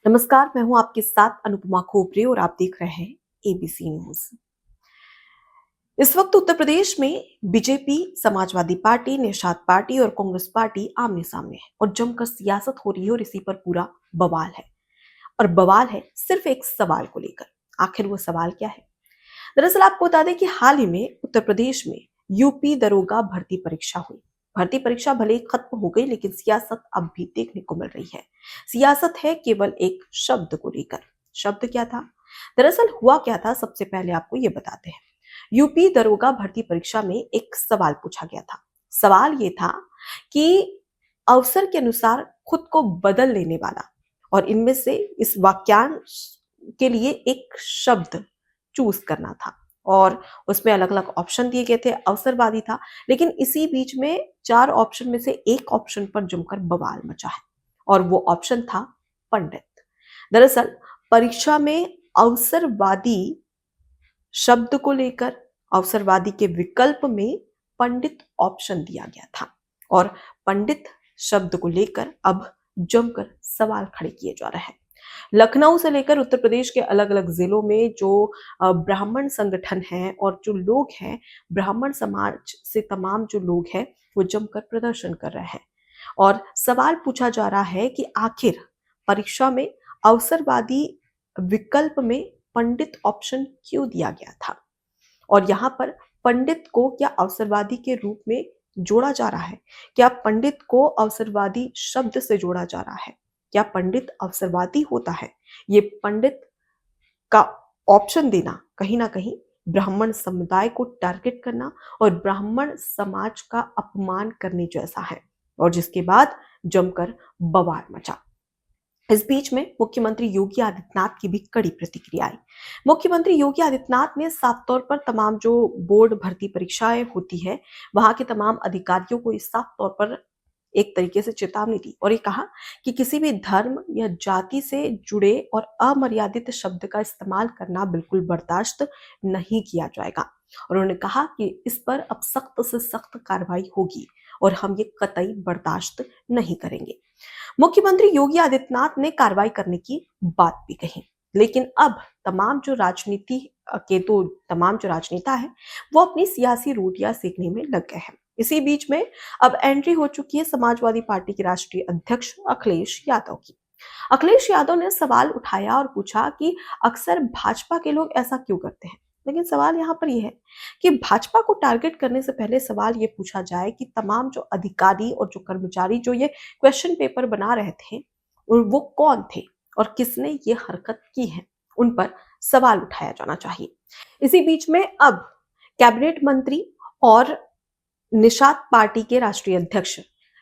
नमस्कार, मैं हूं आपके साथ अनुपमा खोपरे और आप देख रहे हैं एबीसी न्यूज। इस वक्त उत्तर प्रदेश में BJP, Samajwadi party, Nishad party और कांग्रेस पार्टी आमने सामने है और जमकर सियासत हो रही है और इसी पर पूरा बवाल है। और बवाल है सिर्फ एक सवाल को लेकर। आखिर वो सवाल क्या है? दरअसल आपको बता दें कि हाल ही में उत्तर प्रदेश में यूपी दरोगा भर्ती परीक्षा हुई। भर्ती परीक्षा भले ही खत्म हो गई, लेकिन सियासत अब भी देखने को मिल रही है। सियासत है केवल एक शब्द को लेकर। शब्द क्या था? दरअसल हुआ क्या था, सबसे पहले आपको ये बताते हैं। यूपी दरोगा भर्ती परीक्षा में एक सवाल पूछा गया था। सवाल ये था कि अवसर के अनुसार खुद को बदल लेने वाला, और इनमें से इस वाक्यांश के लिए एक शब्द चूज करना था। और उसमें अलग अलग ऑप्शन दिए गए थे, अवसरवादी था। लेकिन इसी बीच में 4 ऑप्शन में से एक ऑप्शन पर जमकर बवाल मचा है, और वो ऑप्शन था पंडित। दरअसल परीक्षा में अवसरवादी शब्द को लेकर अवसरवादी के विकल्प में पंडित ऑप्शन दिया गया था, और पंडित शब्द को लेकर अब जमकर सवाल खड़े किए जा रहे हैं। लखनऊ से लेकर उत्तर प्रदेश के अलग अलग जिलों में जो ब्राह्मण संगठन हैं और जो लोग हैं, ब्राह्मण समाज से तमाम जो लोग हैं, वो जमकर प्रदर्शन कर रहे हैं। और सवाल पूछा जा रहा है कि आखिर परीक्षा में अवसरवादी विकल्प में पंडित ऑप्शन क्यों दिया गया था, और यहाँ पर पंडित को क्या अवसरवादी के रूप में जोड़ा जा रहा है? क्या पंडित को अवसरवादी शब्द से जोड़ा जा रहा है? क्या पंडित अवसरवादी होता है? ये पंडित का ऑप्शन देना कहीं ना कहीं ब्राह्मण समुदाय को टारगेट करना और ब्राह्मण समाज का अपमान करने जैसा है, और जिसके बाद जमकर बवाल मचा। इस बीच में मुख्यमंत्री योगी आदित्यनाथ की भी कड़ी प्रतिक्रिया आई। मुख्यमंत्री योगी आदित्यनाथ ने साफ तौर पर तमाम जो बोर्ड भर्ती परीक्षाएं होती है, वहां के तमाम अधिकारियों को इस साफ तौर पर एक तरीके से चेतावनी दी, और ये कहा कि किसी भी धर्म या जाति से जुड़े और अमर्यादित शब्द का इस्तेमाल करना बिल्कुल बर्दाश्त नहीं किया जाएगा। और उन्होंने कहा कि इस पर अब सख्त से सख्त कार्रवाई होगी और हम ये कतई बर्दाश्त नहीं करेंगे। मुख्यमंत्री योगी आदित्यनाथ ने कार्रवाई करने की बात भी कही, लेकिन अब तमाम जो राजनेता है, वो अपनी सियासी रोटियां सेकने में लग गए हैं। इसी बीच में अब एंट्री हो चुकी है समाजवादी पार्टी के राष्ट्रीय अध्यक्ष अखिलेश यादव की। अखिलेश यादव ने सवाल उठाया और पूछा कि अक्सर भाजपा के लोग ऐसा क्यों करते हैं। लेकिन सवाल यहाँ पर यह है कि भाजपा को टारगेट करने से पहले सवाल ये पूछा जाए कि तमाम जो अधिकारी और जो कर्मचारी जो ये क्वेश्चन पेपर बना रहे थे, वो कौन थे और किसने ये हरकत की है, उन पर सवाल उठाया जाना चाहिए। इसी बीच में अब कैबिनेट मंत्री और निषाद पार्टी के राष्ट्रीय अध्यक्ष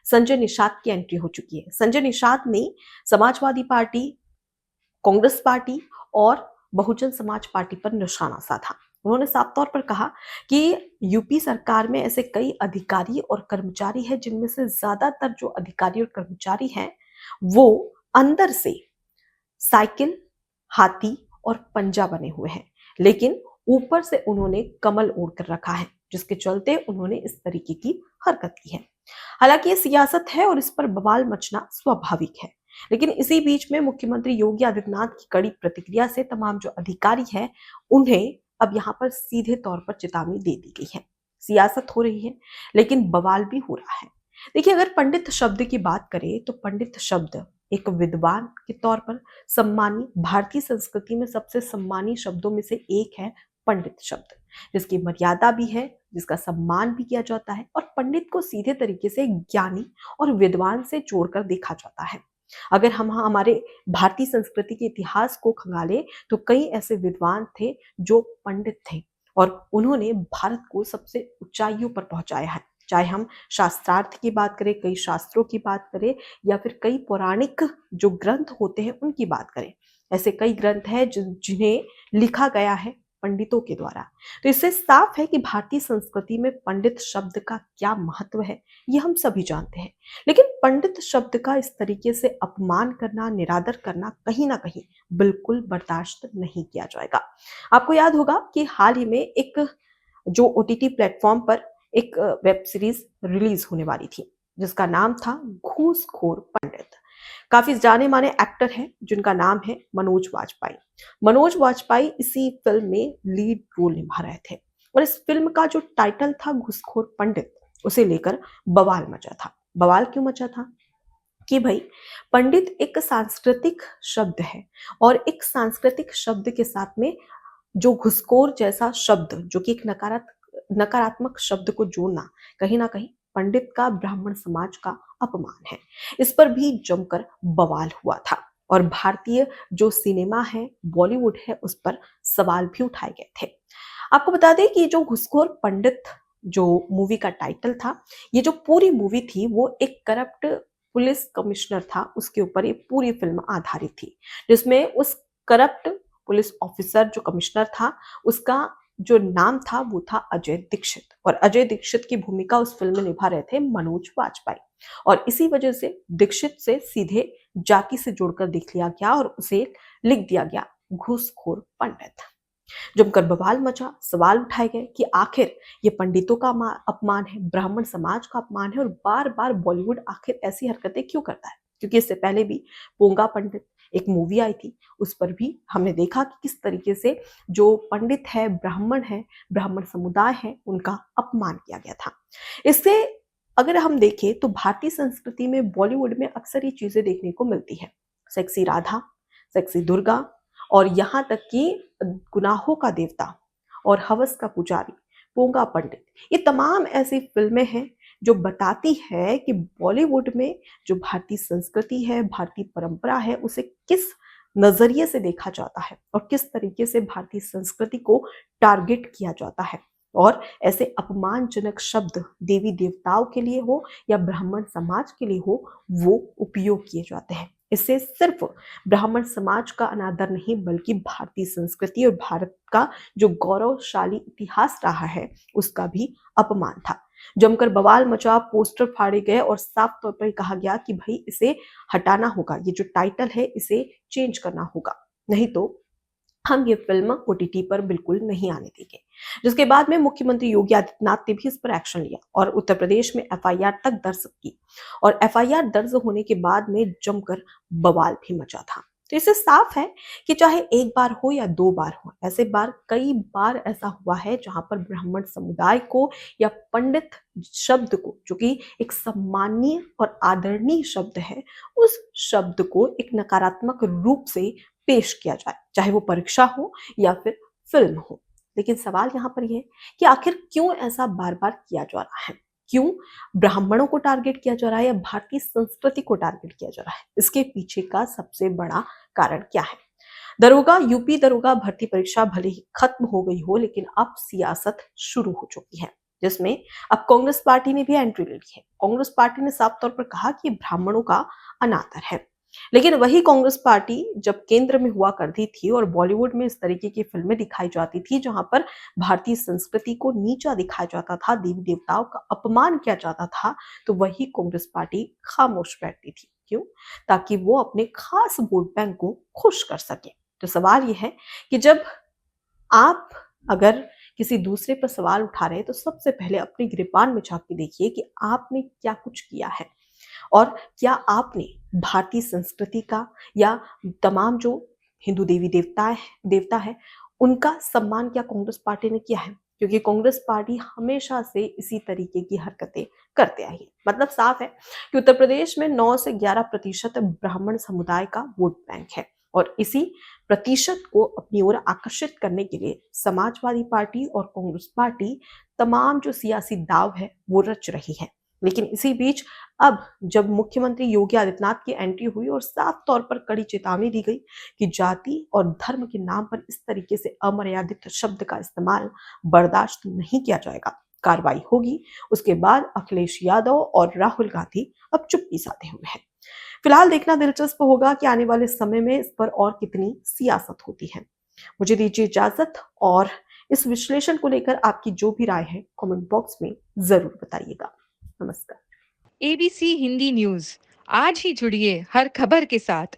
संजय निषाद की एंट्री हो चुकी है। संजय निषाद ने समाजवादी पार्टी, कांग्रेस पार्टी और बहुजन समाज पार्टी पर निशाना साधा। उन्होंने साफ तौर पर कहा कि यूपी सरकार में ऐसे कई अधिकारी और कर्मचारी हैं, जिनमें से ज्यादातर जो अधिकारी और कर्मचारी हैं, वो अंदर से साइकिल, हाथी और पंजा बने हुए हैं, लेकिन ऊपर से उन्होंने कमल ओढ़ कर रखा है, जिसके चलते उन्होंने इस तरीके की हरकत की है। हालांकि ये सियासत है और इस पर बवाल मचना स्वाभाविक है, लेकिन इसी बीच में मुख्यमंत्री योगी आदित्यनाथ की कड़ी प्रतिक्रिया से तमाम जो अधिकारी हैं, उन्हें अब यहाँ पर सीधे तौर पर चेतावनी दे दी गई है। सियासत हो रही है, लेकिन बवाल भी हो रहा है। देखिए, अगर पंडित शब्द की बात करें तो पंडित शब्द एक विद्वान के तौर पर सम्मानी, भारतीय संस्कृति में सबसे सम्मानी शब्दों में से एक है पंडित शब्द, जिसकी मर्यादा भी है, जिसका सम्मान भी किया जाता है, और पंडित को सीधे तरीके से ज्ञानी और विद्वान से जोड़कर देखा जाता है। अगर हम हमारे भारतीय संस्कृति के इतिहास को खंगाले तो कई ऐसे विद्वान थे जो पंडित थे, और उन्होंने भारत को सबसे ऊंचाइयों पर पहुंचाया है। चाहे हम शास्त्रार्थ की बात करें, कई शास्त्रों की बात करें, या फिर कई पौराणिक जो ग्रंथ होते हैं उनकी बात करें, ऐसे कई ग्रंथ हैं जिन्हें लिखा गया है पंडितों के द्वारा। तो इससे साफ है कि भारतीय संस्कृति में पंडित शब्द का क्या महत्व है, ये हम सभी जानते हैं। लेकिन पंडित शब्द का इस तरीके से अपमान करना, निरादर करना कहीं ना कहीं बिल्कुल बर्दाश्त नहीं किया जाएगा। आपको याद होगा कि हाल ही में एक जो ओटीटी प्लेटफॉर्म पर एक वेब सीरीज रिलीज होने वाली थी, जिसका नाम था घूसखोर पंडित। काफी जाने माने एक्टर हैं जिनका नाम है मनोज वाजपेयी। मनोज वाजपेयी इसी फिल्म में लीड रोल निभा रहे थे और इस फिल्म का जो टाइटल था घूसखोर पंडित, उसे लेकर बवाल मचा था। बवाल क्यों मचा था कि भाई पंडित एक सांस्कृतिक शब्द है और एक सांस्कृतिक शब्द के साथ में जो घुसखोर जैसा शब्द जो कि एक नकारात्मक शब्द को जोड़ना कहीं ना कहीं पंडित का ब्राह्मण समाज का अपमान है। इस पर भी जमकर बवाल हुआ था और भारतीय जो सिनेमा है, बॉलीवुड है, उस पर सवाल भी उठाए गए थे। आपको बता दें कि जो घुसखोर पंडित जो मूवी का टाइटल था, ये जो पूरी मूवी थी वो एक करप्ट पुलिस कमिश्नर था, उसके ऊपर ये पूरी फिल्म आधारित थी, जिसमें उस करप्ट पुलिस ऑफिसर जो कमिश्नर था, उसका जो नाम था वो था अजय दीक्षित और अजय दीक्षित की भूमिका उस फिल्म में निभा रहे थे मनोज वाजपेयी। और इसी वजह से दीक्षित से सीधे जाति से जोड़कर देख लिया गया और उसे लिख दिया गया घूसखोर पंडित। जमकर बवाल मचा, सवाल उठाए गए कि आखिर ये पंडितों का अपमान है, ब्राह्मण समाज का अपमान है और बार बार बॉलीवुड आखिर ऐसी हरकतें क्यों करता है। क्योंकि इससे पहले भी पोंगा पंडित एक मूवी आई थी, उस पर भी हमने देखा कि किस तरीके से जो पंडित है, ब्राह्मण समुदाय है, उनका अपमान किया गया था। इससे अगर हम देखें तो भारतीय संस्कृति में, बॉलीवुड में अक्सर ये चीजें देखने को मिलती है। सेक्सी राधा, सेक्सी दुर्गा और यहाँ तक कि गुनाहों का देवता और हवस का पुजारी, पोंगा पंडित, ये तमाम ऐसी फिल्में हैं जो बताती है कि बॉलीवुड में जो भारतीय संस्कृति है, भारतीय परंपरा है, उसे किस नजरिए से देखा जाता है और किस तरीके से भारतीय संस्कृति को टारगेट किया जाता है। और ऐसे अपमानजनक शब्द देवी देवताओं के लिए हो या ब्राह्मण समाज के लिए हो, वो उपयोग किए जाते हैं। इससे सिर्फ ब्राह्मण समाज का अनादर नहीं बल्कि भारतीय संस्कृति और भारत का जो गौरवशाली इतिहास रहा है उसका भी अपमान था। जमकर बवाल मचा, पोस्टर फाड़े गए और साफ तौर पर कहा गया कि भाई इसे हटाना होगा, ये जो टाइटल है इसे चेंज करना होगा, नहीं तो हम ये फिल्म ओटीटी पर बिल्कुल नहीं आने देंगे। जिसके बाद में मुख्यमंत्री योगी आदित्यनाथ ने भी इस पर एक्शन लिया और उत्तर प्रदेश में एफआईआर तक दर्ज की और एफआईआर दर्ज होने के बाद में जमकर बवाल भी मचा था। तो इससे साफ है कि चाहे एक बार हो या दो बार हो, ऐसे बार कई बार ऐसा हुआ है जहां पर ब्राह्मण समुदाय को या पंडित शब्द को, जो कि एक सम्मानीय और आदरणीय शब्द है, उस शब्द को एक नकारात्मक रूप से पेश किया जाए, चाहे वो परीक्षा हो या फिर फिल्म हो। लेकिन सवाल यहाँ पर यह है कि आखिर क्यों ऐसा बार बार किया जा रहा है, क्यों ब्राह्मणों को टारगेट किया जा रहा है या भारतीय संस्कृति को टारगेट किया जा रहा है, इसके पीछे का सबसे बड़ा कारण क्या है। दरोगा, यूपी दरोगा भर्ती परीक्षा भले ही खत्म हो गई हो, लेकिन अब सियासत शुरू हो चुकी है, जिसमें अब कांग्रेस पार्टी ने भी एंट्री ले ली है। कांग्रेस पार्टी ने साफ तौर पर कहा कि ब्राह्मणों का अनादर है। लेकिन वही कांग्रेस पार्टी जब केंद्र में हुआ करती थी और बॉलीवुड में इस तरीके की फिल्में दिखाई जाती थी जहां पर भारतीय संस्कृति को नीचा दिखाया जाता था, देवी देवताओं का अपमान किया जाता था, तो वही कांग्रेस पार्टी खामोश बैठती थी। क्यों? ताकि वो अपने खास वोट बैंक को खुश कर सके। तो सवाल यह है कि जब आप अगर किसी दूसरे पर सवाल उठा रहे हैं तो सबसे पहले अपने गिरेबान में झांक के देखिए कि आपने क्या कुछ किया है और क्या आपने भारतीय संस्कृति का या तमाम जो हिंदू देवता है उनका सम्मान क्या कांग्रेस पार्टी ने किया है। क्योंकि कांग्रेस पार्टी हमेशा से इसी तरीके की हरकतें करते आई है। मतलब साफ है कि उत्तर प्रदेश में 9 से 11% ब्राह्मण समुदाय का वोट बैंक है और इसी प्रतिशत को अपनी ओर आकर्षित करने के लिए समाजवादी पार्टी और कांग्रेस पार्टी तमाम जो सियासी दाव है वो रच रही है। लेकिन इसी बीच अब जब मुख्यमंत्री योगी आदित्यनाथ की एंट्री हुई और साफ तौर पर कड़ी चेतावनी दी गई कि जाति और धर्म के नाम पर इस तरीके से अमर्यादित शब्द का इस्तेमाल बर्दाश्त नहीं किया जाएगा, कार्रवाई होगी, उसके बाद अखिलेश यादव और राहुल गांधी अब चुप्पी साधे हुए हैं। फिलहाल देखना दिलचस्प होगा कि आने वाले समय में इस पर और कितनी सियासत होती है। मुझे दीजिए इजाजत और इस विश्लेषण को लेकर आपकी जो भी राय है कमेंट बॉक्स में जरूर बताइएगा। नमस्कार। एबीसी हिंदी न्यूज, आज ही जुड़िए हर खबर के साथ